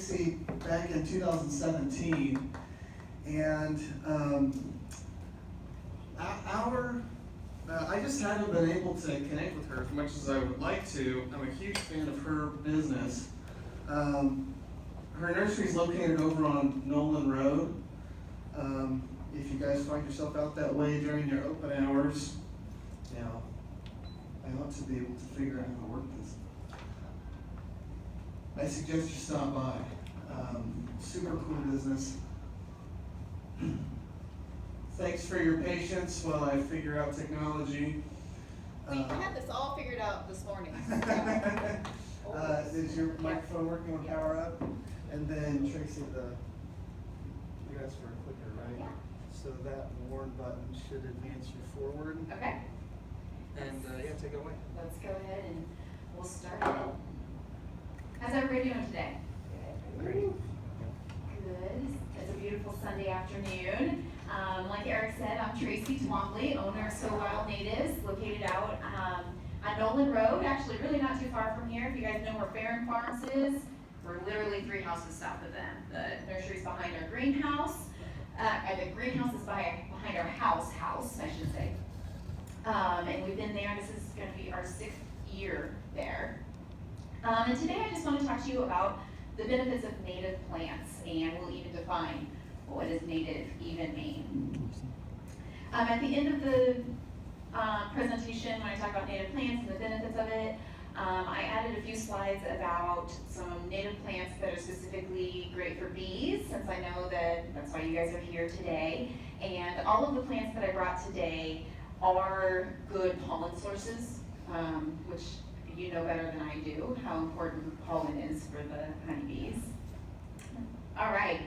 Tracy back in 2017, and I just haven't been able to connect with her as much as I would like to. I'm a huge fan of her business. Her nursery is located over on Nolan Road. If you guys find yourself out that way during your open hours, I ought to be able to figure out how to work this. I suggest you stop by. Super cool business. Thanks for your patience while I figure out technology. We had this all figured out this morning. Is your microphone working on power up? And then Tracy, you asked for a clicker, right? Yeah. So that warn button should advance you forward. Okay. And take it away. Let's go ahead and we'll start it. How's everybody doing today? Great. Good. It's a beautiful Sunday afternoon. Like Eric said, I'm Tracy Twombly, owner of Sow Wild Natives, located out on Nolan Road, actually really not too far from here. If you guys know where Farron Farms is, we're literally 3 houses south of them. The nursery's behind our greenhouse. The greenhouse is behind our house, I should say. And we've been there, this is going to be our 6th year there. And today I just want to talk to you about the benefits of native plants, and we'll even define what does native even mean. At the end of the presentation, when I talk about native plants and the benefits of it, I added a few slides about some native plants that are specifically great for bees, since I know that that's why you guys are here today. And all of the plants that I brought today are good pollen sources, which you know better than I do how important pollen is for the honeybees. All right.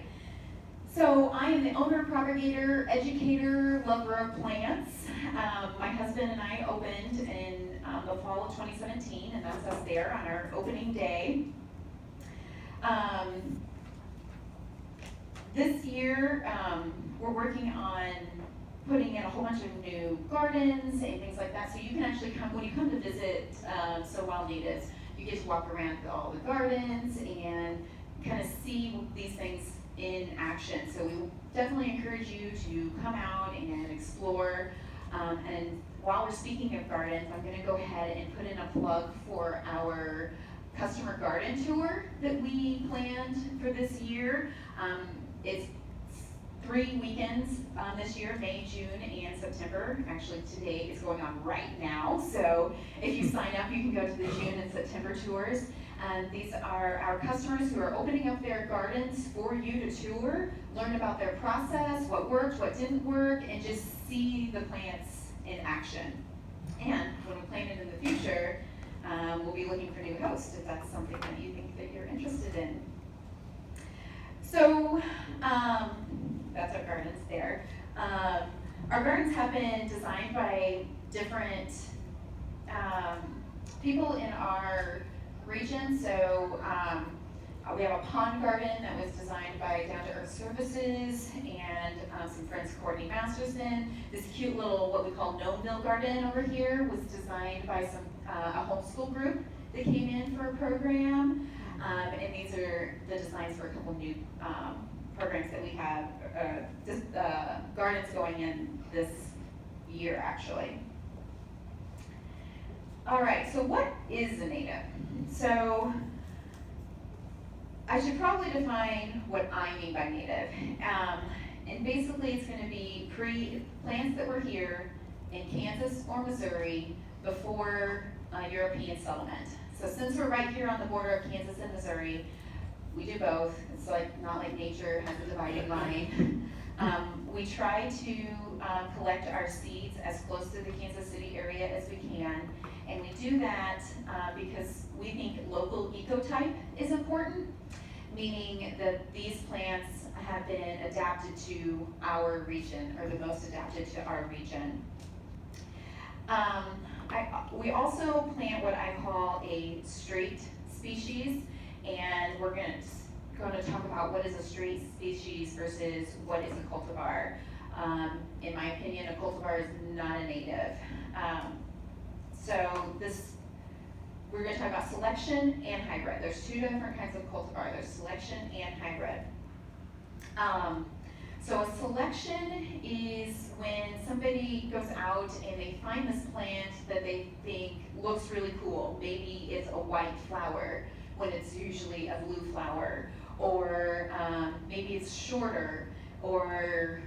So I am the owner, propagator, educator, lover of plants. My husband and I opened in the fall of 2017, and that's us there on our opening day. This year, we're working on putting in a whole bunch of new gardens and things like that. So you can actually come, when you come to visit Sow Wild Natives, you get to walk around all the gardens and kind of see these things in action. So we definitely encourage you to come out and explore. And while we're speaking of gardens, I'm going to go ahead and put in a plug for our customer garden tour that we planned for this year. It's 3 weekends this year, May, June, and September. Actually, today is going on right now. So if you sign up, you can go to the June and September tours. And these are our customers who are opening up their gardens for you to tour, learn about their process, what worked, what didn't work, and just see the plants in action. And when we plan it in the future, we'll be looking for new hosts if that's something that you think that you're interested in. So that's our gardens there. Our gardens have been designed by different people in our region. So we have a pond garden that was designed by Down to Earth Services and some friends, Courtney Masterson. This cute little, what we call Gnomeville garden over here was designed by a homeschool group that came in for a program. And these are the designs for a couple new programs that we have, gardens going in this year actually. All right, so what is a native? So I should probably define what I mean by native. And basically it's going to be plants that were here in Kansas or Missouri before European settlement. So since we're right here on the border of Kansas and Missouri, we do both. It's not like nature has a dividing line. We try to collect our seeds as close to the Kansas City area as we can. And we do that because we think local ecotype is important, meaning that these plants have been adapted to our region, or the most adapted to our region. We also plant what I call a straight species, and we're going to talk about what is a straight species versus what is a cultivar. In my opinion, a cultivar is not a native. So this we're gonna talk about selection and hybrid. There's two different kinds of cultivar. There's selection and hybrid. So a selection is when somebody goes out and they find this plant that they think looks really cool. Maybe it's a white flower when it's usually a blue flower, or maybe it's shorter, or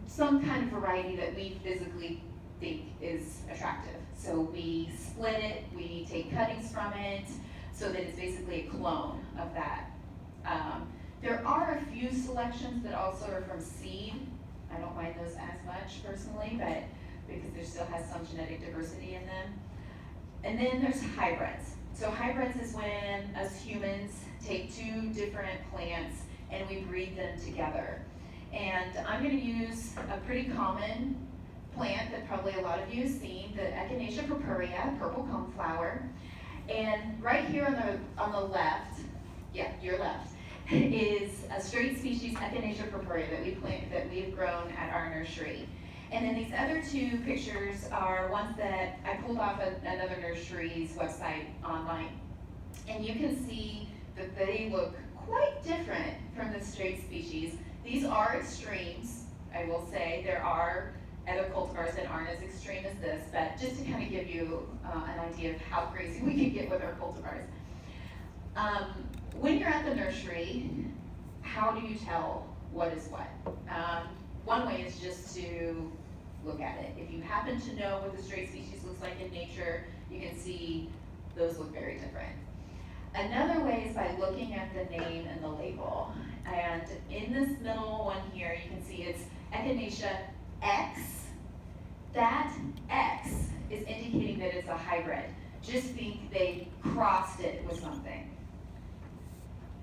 some kind of variety that we physically think is attractive. So we split it, we take cuttings from it, so that it's basically a clone of that. There are a few selections that also are from seed. I don't mind those as much personally, but because there still has some genetic diversity in them. And then there's hybrids. So hybrids is when us humans take two different plants and we breed them together. And I'm gonna use a pretty common plant that probably a lot of you have seen, the Echinacea purpurea, purple coneflower. And right here on the left, yeah, your left, is a straight species Echinacea purpurea that we've grown at our nursery. And then these other two pictures are ones that I pulled off of another nursery's website online. And you can see that they look quite different from the straight species. These are extremes, I will say. There are other cultivars that aren't as extreme as this, but just to kind of give you an idea of how crazy we can get with our cultivars. When you're at the nursery, how do you tell what is what? One way is just to look at it. If you happen to know what the straight species looks like in nature, you can see those look very different. Another way is by looking at the name and the label. And in this middle one here, you can see it's Echinacea X. That X is indicating that it's a hybrid. Just think they crossed it with something.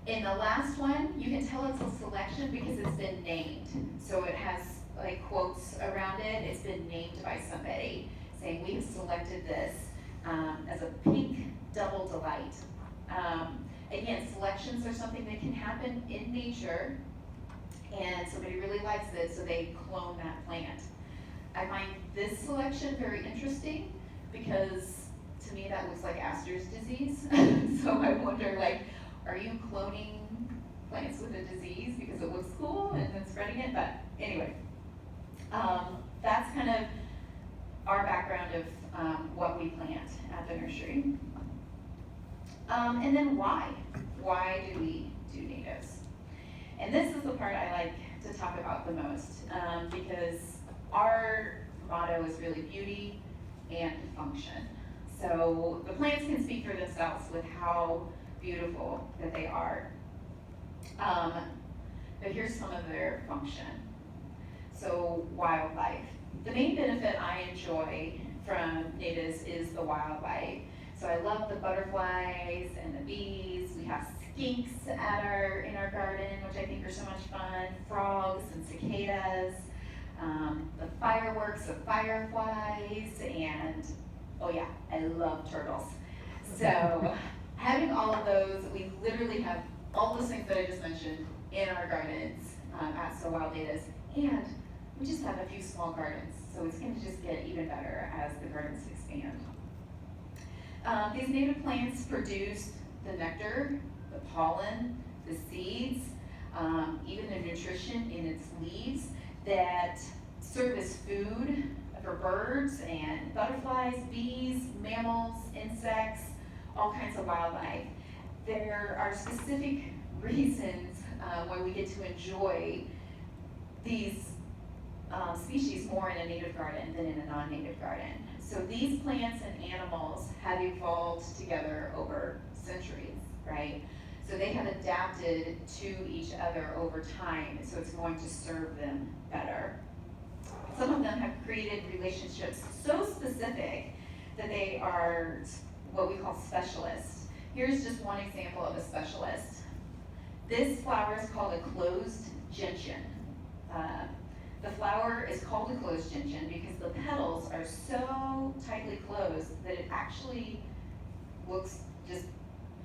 In the last one, you can tell it's a selection because it's been named. So it has like quotes around it. It's been named by somebody saying we have selected this as a pink double delight. Again, selections are something that can happen in nature, and somebody really likes it, so they clone that plant. I find this selection very interesting because to me that looks like Astor's disease. So I wonder, like, are you cloning plants with a disease because it looks cool and then spreading it? But anyway, that's kind of our background of what we plant at the nursery. And then why? Why do we do natives? And this is the part I like to talk about the most because our motto is really beauty and function. So the plants can speak for themselves with how beautiful that they are. But here's some of their function. So wildlife. The main benefit I enjoy from natives is the wildlife. So I love the butterflies and the bees. We have skinks in our garden, which I think are so much fun. Frogs and cicadas. The fireworks of fireflies, and oh yeah, I love turtles. So having all of those, we literally have all those things that I just mentioned in our gardens at Sow Wild Natives, and we just have a few small gardens, so it's going to just get even better as the gardens expand. These native plants produce the nectar, the pollen, the seeds, even the nutrition in its leaves that serve as food for birds and butterflies, bees, mammals, insects, all kinds of wildlife. There are specific reasons why we get to enjoy these species more in a native garden than in a non-native garden. So these plants and animals have evolved together over centuries, right? So they have adapted to each other over time, so it's going to serve them better. Some of them have created relationships so specific that they are what we call specialists. Here's just one example of a specialist. This flower is called a closed gentian. The flower is called a closed gentian because the petals are so tightly closed that it actually looks just,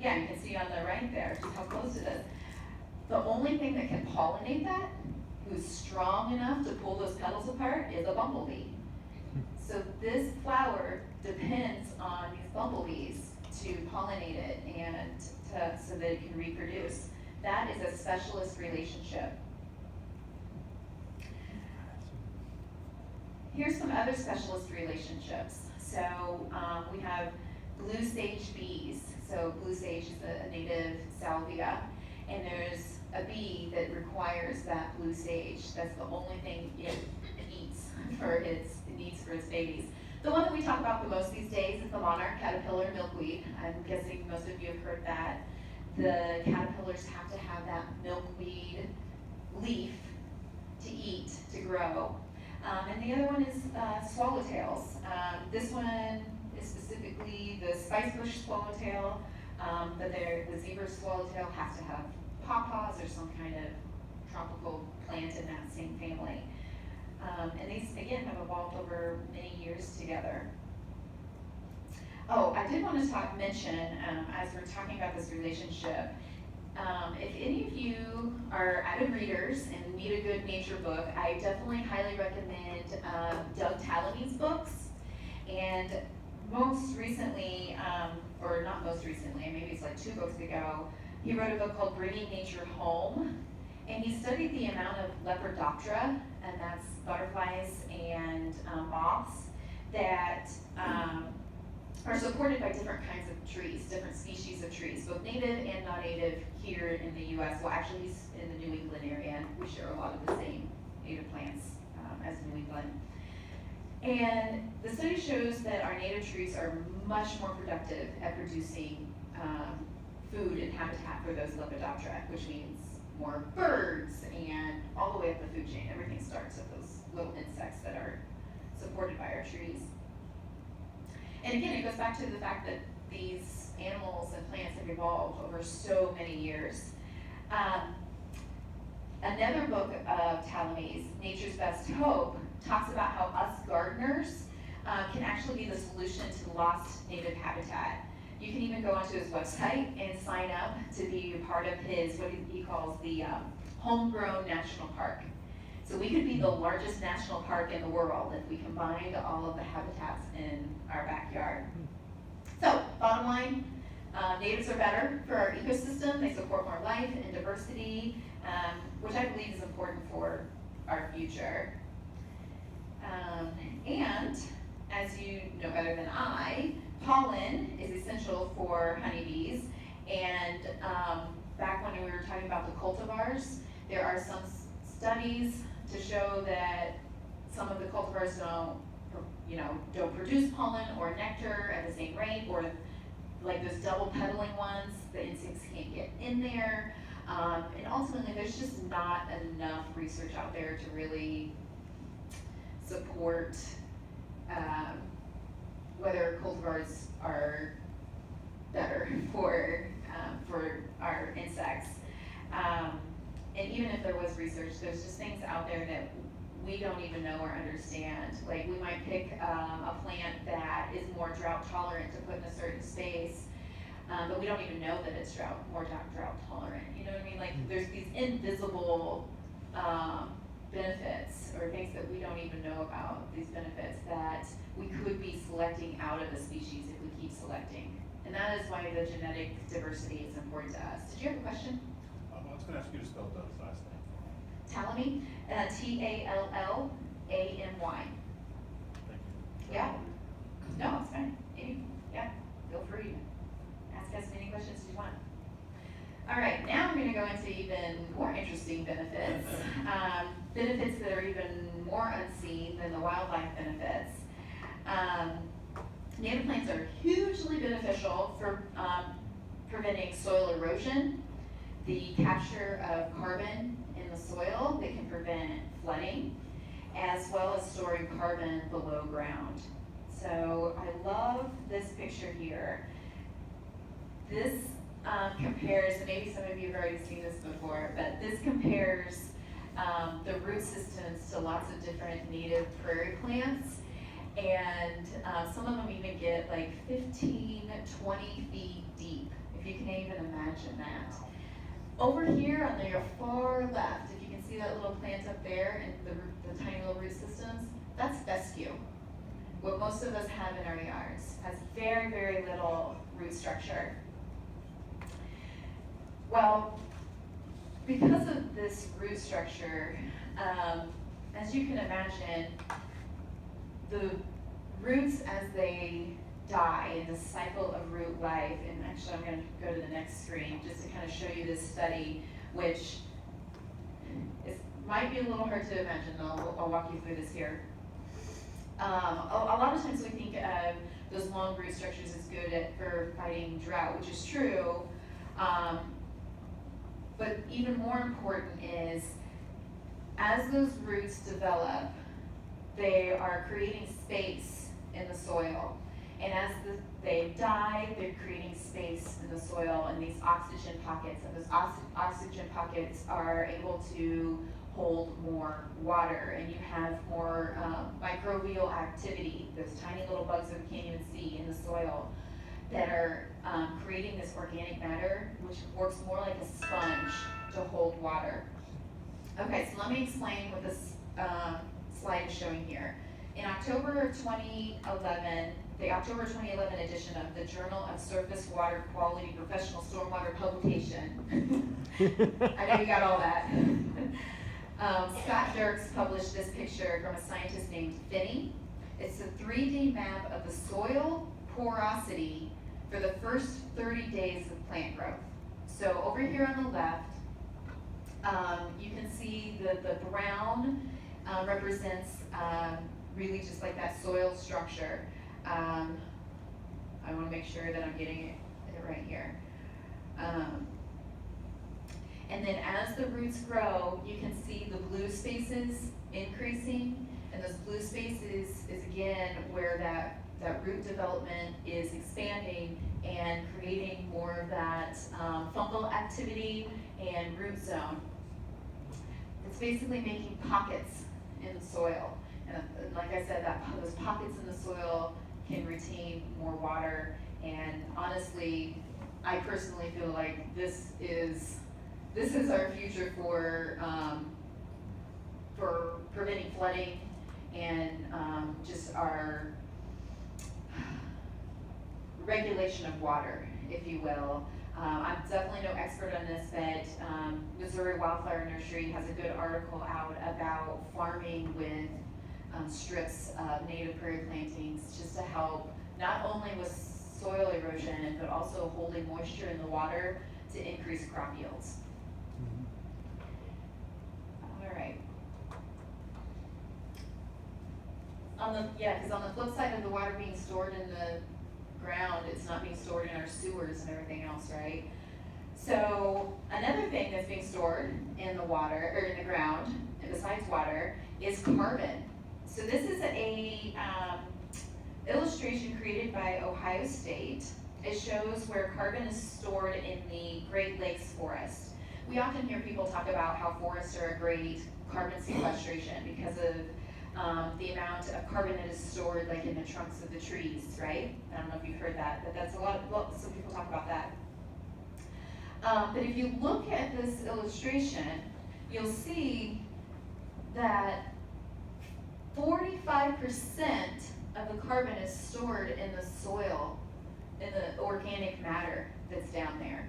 yeah, you can see on the right there just how close it is. The only thing that can pollinate that, who's strong enough to pull those petals apart, is a bumblebee. So this flower depends on these bumblebees to pollinate it and so that it can reproduce. That is a specialist relationship. Here's some other specialist relationships. So we have blue sage bees. So blue sage is a native salvia, and there's a bee that requires that blue sage. That's the only thing it eats for its needs for its babies. The one that we talk about the most these days is the monarch caterpillar milkweed. I'm guessing most of you have heard that. The caterpillars have to have that milkweed leaf to eat, to grow. And the other one is swallowtails. This one is specifically the spicebush swallowtail, but the zebra swallowtail has to have pawpaws or some kind of tropical plant in that same family. And these, again, have evolved over many years together. Oh, I did want to mention, as we're talking about this relationship, if any of you are avid readers and need a good nature book, I definitely highly recommend Doug Tallamy's books. And most recently, or not most recently, maybe it's like 2 books ago, he wrote a book called Bringing Nature Home. And he studied the amount of Lepidoptera, and that's butterflies and moths, that are supported by different kinds of trees, different species of trees, both native and non-native here in the U.S. Well, actually, he's in the New England area. We share a lot of the same native plants as New England. And the study shows that our native trees are much more productive at producing food and habitat for those Lepidoptera, which means more birds and all the way up the food chain. Everything starts with those little insects that are supported by our trees. And again, it goes back to the fact that these animals and plants have evolved over so many years. Another book of Tallamy's, Nature's Best Hope, talks about how us gardeners can actually be the solution to lost native habitat. You can even go onto his website and sign up to be a part of his, what he calls the homegrown national park. So we could be the largest national park in the world if we combined all of the habitats in our backyard. So, bottom line, natives are better for our ecosystem. They support more life and diversity, which I believe is important for our future. And, as you know better than I, pollen is essential for honeybees. And back when we were talking about the cultivars, there are some studies to show that some of the cultivars don't produce pollen or nectar at the same rate, or like those double petaling ones, the insects can't get in there. And ultimately, there's just not enough research out there to really support whether cultivars are better for our insects. And even if there was research, there's just things out there that we don't even know or understand. Like, we might pick a plant that is more drought tolerant to put in a certain space, but we don't even know that it's more drought tolerant. You know what I mean? Like, there's these invisible benefits or things that we don't even know about, these benefits that we could be selecting out of the species if we keep selecting. And that is why the genetic diversity is important to us. Did you have a question? I was going to ask you to spell Doug's last name. Tallamy, Tallamy. Thank you. Yeah. No, it's fine. Yeah, feel free to ask us any questions you want. All right, now we're going to go into even more interesting benefits. Benefits that are even more unseen than the wildlife benefits. Native plants are hugely beneficial for preventing soil erosion, the capture of carbon in the soil that can prevent flooding, as well as storing carbon below ground. So I love this picture here. This compares, and maybe some of you have already seen this before, but this compares the root systems to lots of different native prairie plants. And some of them even get like 15, 20 feet deep, if you can even imagine that. Over here on your far left, if you can see that little plant up there and the tiny little root systems, that's fescue. what most of us have in our yards, has very, very little root structure. Well, because of this root structure, as you can imagine, the roots as they die in the cycle of root life, and actually I'm going to go to the next screen just to kind of show you this study, which might be a little hard to imagine. I'll walk you through this here. A lot of times we think of those long root structures as good for fighting drought, which is true. But even more important is, as those roots develop, they are creating space in the soil. And as they die, they're creating space in the soil and these oxygen pockets. And those oxygen pockets are able to hold more water, and you have more microbial activity, those tiny little bugs that we can't even see in the soil, that are creating this organic matter, which works more like a sponge to hold water. Okay, so let me explain what this slide is showing here. In October 2011, the October 2011 edition of the Journal of Surface Water Quality Professional Stormwater Publication, I know you got all that. Scott Dirks published this picture from a scientist named Finney. It's a 3D map of the soil porosity for the first 30 days of plant growth. So over here on the left, you can see the brown represents really just like that soil structure. I want to make sure that I'm getting it right here. And then as the roots grow, you can see the blue spaces increasing, and those blue spaces is again where that root development is expanding and creating more of that fungal activity and root zone. It's basically making pockets in the soil. And like I said, those pockets in the soil can retain more water. And honestly, I personally feel like this is our future for preventing flooding and just our regulation of water, if you will. I'm definitely no expert on this, but Missouri Wildflower Nursery has a good article out about farming with strips of native prairie plantings, just to help not only with soil erosion, but also holding moisture in the water to increase crop yields. All right. Because on the flip side of the water being stored in the ground, it's not being stored in our sewers and everything else, right? So another thing that's being stored in the water, or in the ground, and besides water, is carbon. So this is a illustration created by Ohio State. It shows where carbon is stored in the Great Lakes forest. We often hear people talk about how forests are a great carbon sequestration because of the amount of carbon that is stored like in the trunks of the trees, right? I don't know if you've heard that, but that's some people talk about that. But if you look at this illustration, you'll see that 45% of the carbon is stored in the soil, in the organic matter that's down there.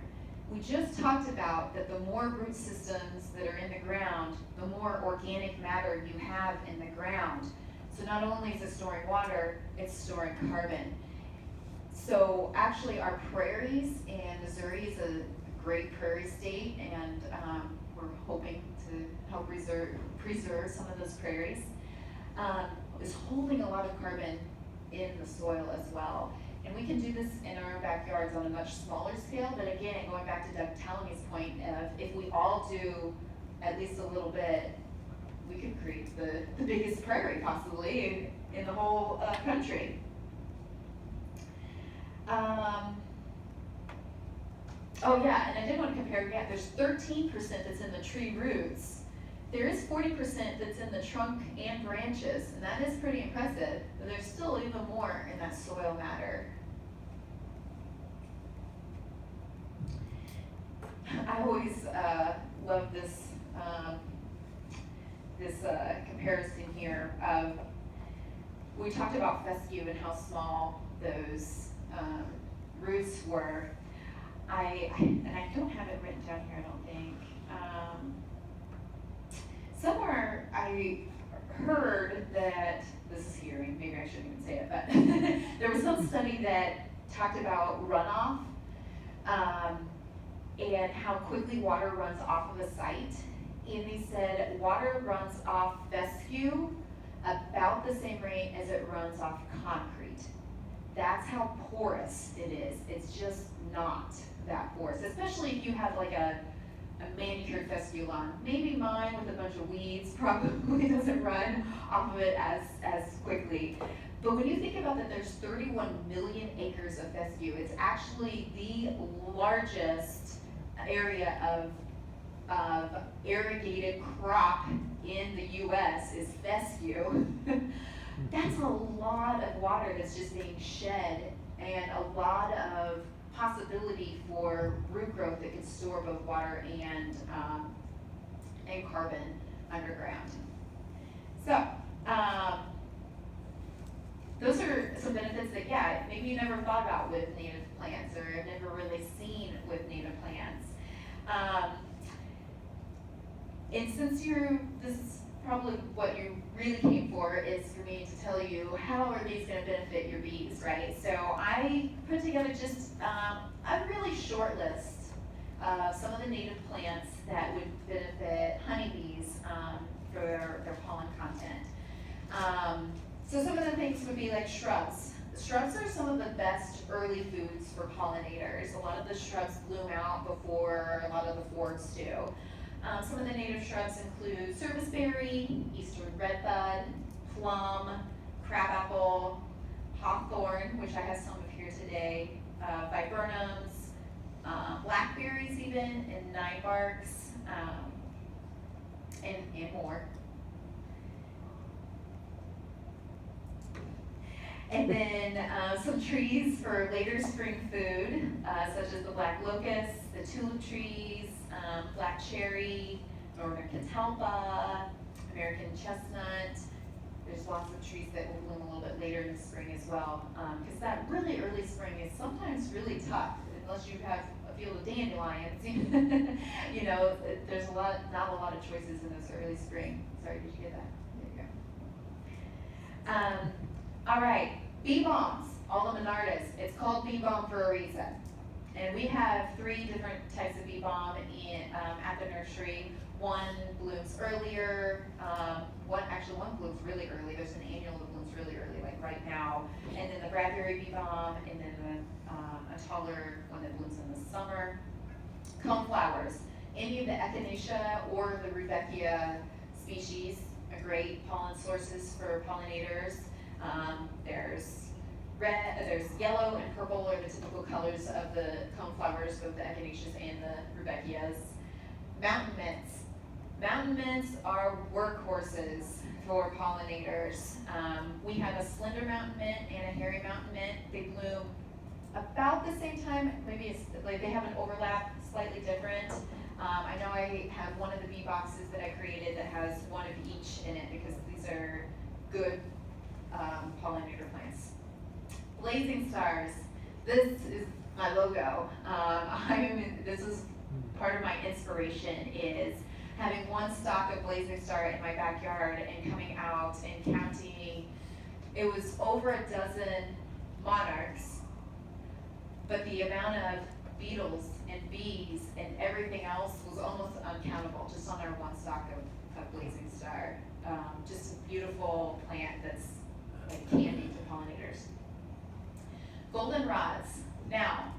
We just talked about that the more root systems that are in the ground, the more organic matter you have in the ground. So not only is it storing water, it's storing carbon. So actually our prairies, and Missouri is a great prairie state, and we're hoping to help preserve some of those prairies, is holding a lot of carbon in the soil as well. And we can do this in our backyards on a much smaller scale, but again, going back to Doug Tallamy's point of if we all do at least a little bit, we could create the biggest prairie possibly in the whole country. Oh yeah, and I did want to compare, there's 13% that's in the tree roots. There is 40% that's in the trunk and branches, and that is pretty impressive, but there's still even more in that soil matter. I always love this comparison here of we talked about fescue and how small those roots were. And I don't have it written down here, I don't think. Somewhere I heard that, this is hearing, maybe I shouldn't even say it, but there was some study that talked about runoff and how quickly water runs off of a site. And they said water runs off fescue about the same rate as it runs off concrete. That's how porous it is. It's just not that porous, especially if you have like a manicured fescue lawn. Maybe mine with a bunch of weeds probably doesn't run off of it as quickly. But when you think about that, there's 31 million acres of fescue. It's actually the largest area of irrigated crop in the US is fescue. That's a lot of water that's just being shed, and a lot of possibility for root growth that can store both water and carbon underground. So those are some benefits that, yeah, maybe you never thought about with native plants, or have never really seen with native plants. And since this is probably what you really came for, is for me to tell you how are these going to benefit your bees, right? So I put together just a really short list of some of the native plants that would benefit honeybees for their pollen content. So some of the things would be like shrubs. Shrubs are some of the best early foods for pollinators. A lot of the shrubs bloom out before a lot of the forbs do. Some of the native shrubs include serviceberry, eastern redbud, plum, crabapple, hawthorn, which I have some of here today, viburnums, blackberries even, and ninebarks, and more. And then some trees for later spring food, such as the black locust, the tulip trees, black cherry, northern catalpa, American chestnut. There's lots of trees that will bloom a little bit later in the spring as well, because that really early spring is sometimes really tough, unless you have a field of dandelions. You know, there's not a lot of choices in this early spring. Sorry, did you get that? There you go. All right, bee balms, Allomonardus. It's called bee balm for a reason. And we have 3 different types of bee balm at the nursery. One blooms earlier, one blooms really early. There's an annual that blooms really early, like right now. And then the Bradbury bee balm, and then a taller one that blooms in the summer. Coneflowers, any of the Echinacea or the Rudbeckia species are great pollen sources for pollinators. There's yellow and purple are the typical colors of the coneflowers, both the Echinaceas and the Rudbeckias. Mountain mints. Mountain mints are workhorses for pollinators. We have a slender mountain mint and a hairy mountain mint. They bloom about the same time. Maybe it's like they have an overlap, slightly different. I know I have one of the bee boxes that I created that has one of each in it, because these are good pollinator plants. Blazing stars. This is my logo. This is part of my inspiration, is having one stalk of blazing star in my backyard and coming out and counting. It was over a dozen monarchs, but the amount of beetles and bees and everything else was almost uncountable just on our one stalk of blazing star. Just a beautiful plant that's like candy to pollinators. Goldenrods. Now,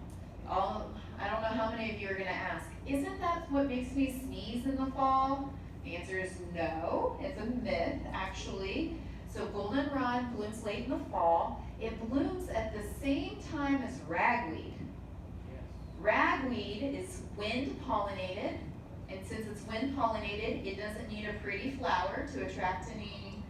I don't know how many of you are going to ask, isn't that what makes me sneeze in the fall? The answer is no. It's a myth, actually. So goldenrod blooms late in the fall. It blooms at the same time as ragweed. Yes. Ragweed is wind pollinated, and since it's wind pollinated, it doesn't need a pretty flower to attract any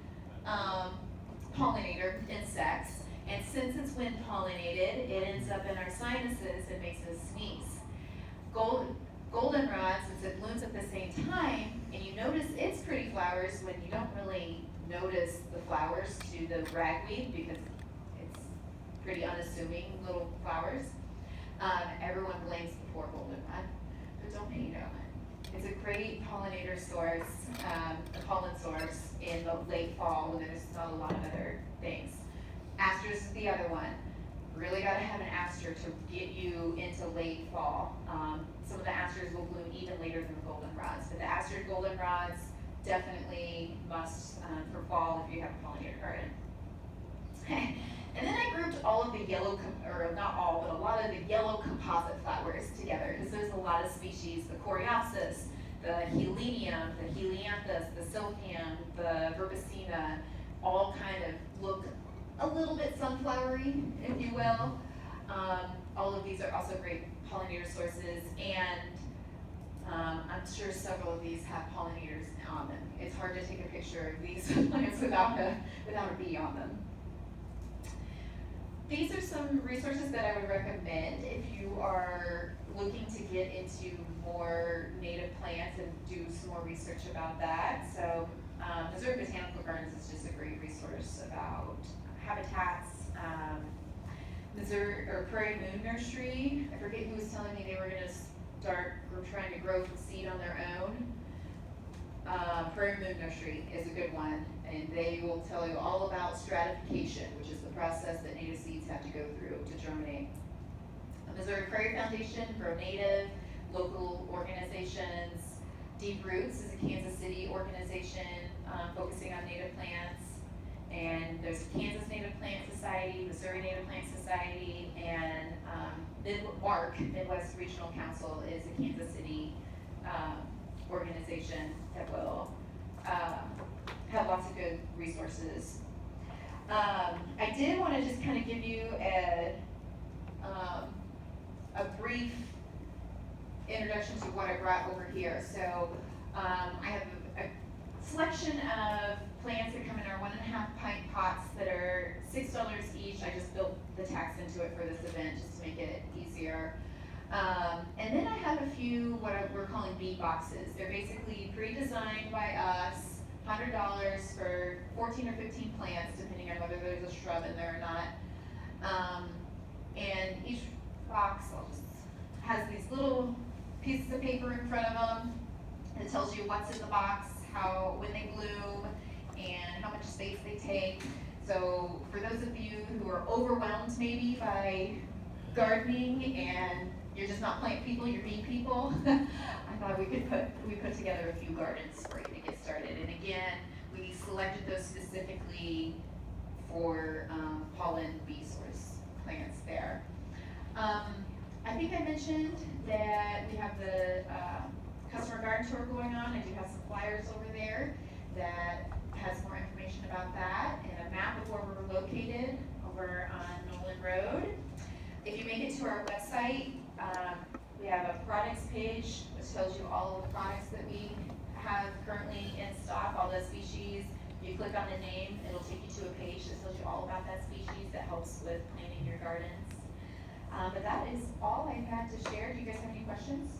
pollinator insects. And since it's wind pollinated, it ends up in our sinuses and makes us sneeze. Goldenrod, since it blooms at the same time, and you notice its pretty flowers when you don't really notice the flowers to the ragweed because it's pretty unassuming little flowers. Everyone blames the poor goldenrod, but don't hate them. It's a great pollinator source, a pollen source in the late fall when there's not a lot of other things. Asters is the other one. Really gotta have an aster to get you into late fall. Some of the asters will bloom even later than the goldenrods, but the astered goldenrods definitely must for fall if you have a pollinator garden. And then I grouped all of the yellow, or not all, but a lot of the yellow composite flowers together, because there's a lot of species, the coreopsis, the helenium, the helianthus, the silphium, the verbicina, all kind of look a little bit sunflowery, if you will. All of these are also great pollinator sources, and I'm sure several of these have pollinators on them. It's hard to take a picture of these plants without a bee on them. These are some resources that I would recommend if you are looking to get into more native plants and do some more research about that. So Missouri Botanical Gardens is just a great resource about habitats. Missouri or Prairie Moon Nursery, I forget who was telling me they were going to start trying to grow from seed on their own. Prairie Moon Nursery is a good one, and they will tell you all about stratification, which is the process that native seeds have to go through to germinate. The Missouri Prairie Foundation, Grow Native, local organizations. Deep Roots is a Kansas City organization focusing on native plants. And there's Kansas Native Plant Society, Missouri Native Plant Society, and Midwest Regional Council is a Kansas City organization that will have lots of good resources. I did want to just kind of give you a brief introduction to what I brought over here. So I have a selection of plants that come in our 1.5 pint pots that are $6 each. I just built the tax into it for this event just to make it easier. And then I have a few what we're calling bee boxes. They're basically pre-designed by us, $100 for 14 or 15 plants, depending on whether there's a shrub in there or not. And each box has these little pieces of paper in front of them that tells you what's in the box, when they bloom, and how much space they take. So for those of you who are overwhelmed maybe by gardening and you're just not plant people, you're bee people, I thought we put together a few gardens for you to get started. And again, we selected those specifically for pollen bee source plants there. I think I mentioned that we have the customer garden tour going on. I do have some flyers over there that has more information about that and a map of where we're located over on Nolan Road. If you make it to our website, we have a products page which tells you all of the products that we have currently in stock, all the species. You click on the name, it'll take you to a page that tells you all about that species that helps with planting your gardens. But that is all I had to share. Do you guys have any questions?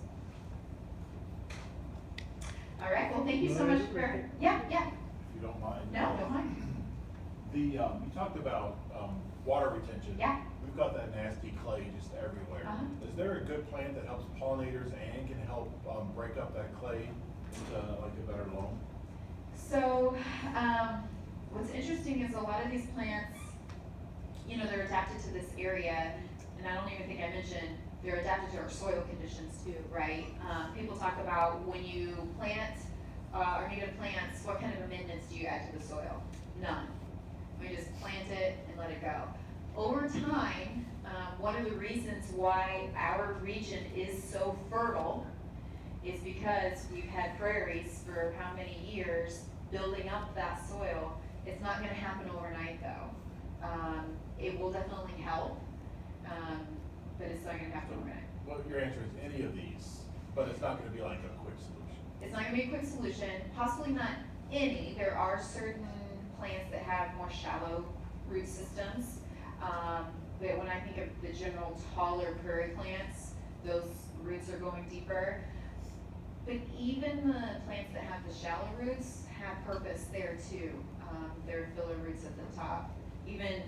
All right, well, thank you so much for, yeah. If you don't mind. No, don't mind. You talked about water retention. Yeah. We've got that nasty clay just everywhere. Is there a good plant that helps pollinators and can help break up that clay into like a better loam? So, what's interesting is a lot of these plants, they're adapted to this area, and I don't even think I mentioned they're adapted to our soil conditions too, right? People talk about when you plant our native plants, what kind of amendments do you add to the soil? None. We just plant it and let it go. Over time, one of the reasons why our region is so fertile is because we've had prairies for how many years building up that soil. It's not gonna happen overnight though. It will definitely help, but it's not gonna happen overnight. Well, your answer is any of these, but it's not gonna be like a quick solution. It's not gonna be a quick solution, possibly not any. There are certain plants that have more shallow root systems. But when I think of the general taller prairie plants, those roots are going deeper. But even the plants that have the shallow roots have purpose there too. their filler roots at the top. Even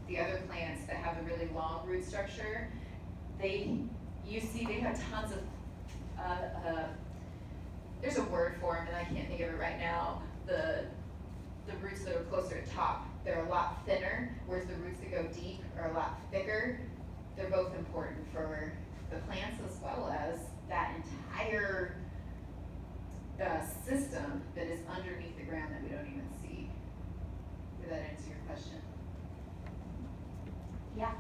the other plants that have a really long root structure, you see they have tons of, there's a word for them and I can't think of it right now. The roots that are closer to top, they're a lot thinner, whereas the roots that go deep are a lot thicker. They're both important for the plants as well as that entire system that is underneath the ground that we don't even see. Did that answer your question? Yeah.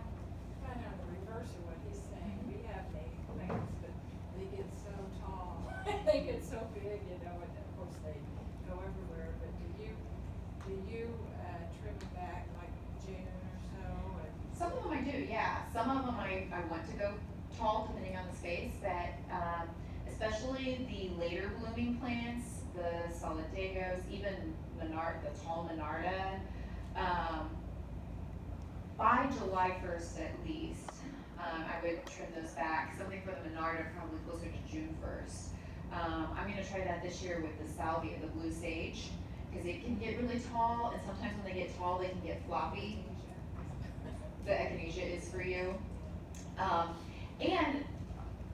Kind of the reverse of what he's saying. We have native plants, but they get so tall, they get so big, you know, and of course they go everywhere. But do you trim them back like June or so? And Some of them I do, yeah. Some of them I want to go tall depending on the space, but especially the later blooming plants, the solidagos, even the tall monarda, by July 1st at least, I would trim those back. Something for the monarda probably closer to June 1st. I'm gonna try that this year with the salvia, the blue sage, because it can get really tall, and sometimes when they get tall, they can get floppy. The echinacea is for you. And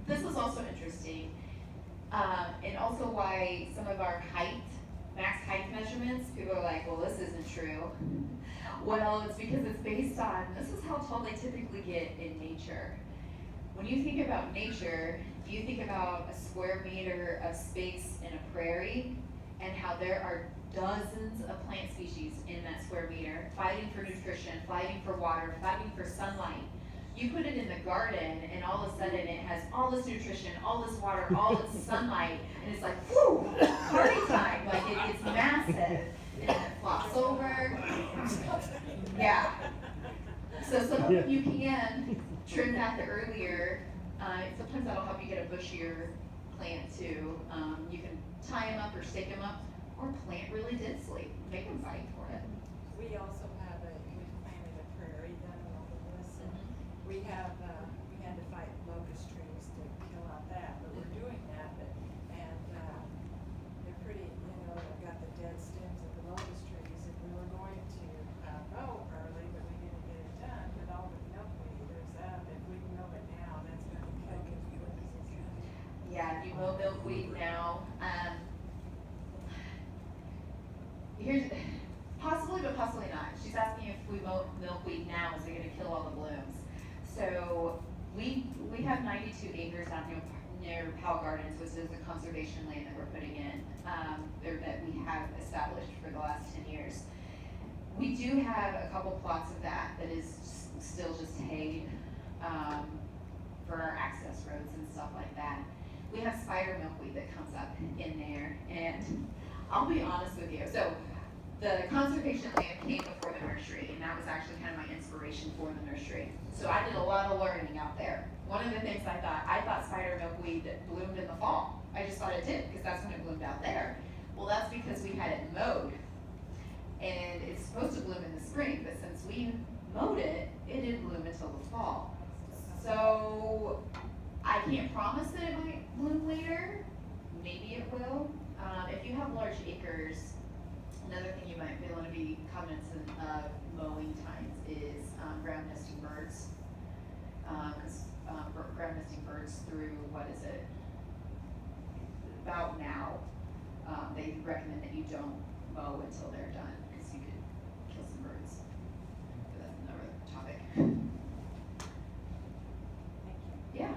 this was also interesting, and also why some of our max height measurements, people are like, well, this isn't true. Well, it's because it's based on, this is how tall they typically get in nature. When you think about nature, you think about a square meter of space in a prairie, and how there are dozens of plant species in that square meter, fighting for nutrition, fighting for water, fighting for sunlight. You put it in the garden, and all of a sudden it has all this nutrition, all this water, all this sunlight, and it's like, whoo, party time. Like it's massive, and it flops over. Yeah. So some of them you can trim back the earlier. Sometimes that'll help you get a bushier plant too. You can tie them up or stake them up, or plant really densely. Make them fight for it. we also have we planted a prairie down in Olympus, and we had to fight locust trees to kill out that, but we're doing that, and they're pretty, you know, they've got the dead stems of the locust trees, and we were going to mow early, but we didn't get it done, but all the milkweed is up, if we mow it now, that's gonna kill it. Yeah, if you mow milkweed now, here's, possibly, but possibly not. She's asking if we mow milkweed now, is it gonna kill all the blooms? So, we have 92 acres out near Powell Gardens, which is the conservation land that we're putting in, or that we have established for the last 10 years. We do have a couple plots of that is still just hay, for our access roads and stuff like that. We have spider milkweed that comes up in there, and I'll be honest with you. So the conservation land came before the nursery, and that was actually kind of my inspiration for the nursery. So I did a lot of learning out there. One of the things I thought spider milkweed bloomed in the fall. I just thought it did, because that's when it bloomed out there. Well, that's because we had it mowed, and it's supposed to bloom in the spring, but since we mowed it, it didn't bloom until the fall. So I can't promise that it might bloom later. Maybe it will. If you have large acres, another thing you might want to be cognizant of mowing times is ground nesting birds. Because ground nesting birds through, what is it, about now, they recommend that you don't mow until they're done, because you could kill some birds. But that's another topic. Thank you. Yeah.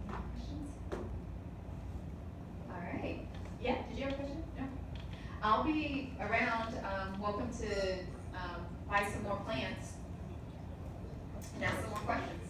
Questions? All right. Yeah, did you have a question? No? I'll be around, welcome to buy some more plants and ask some more questions.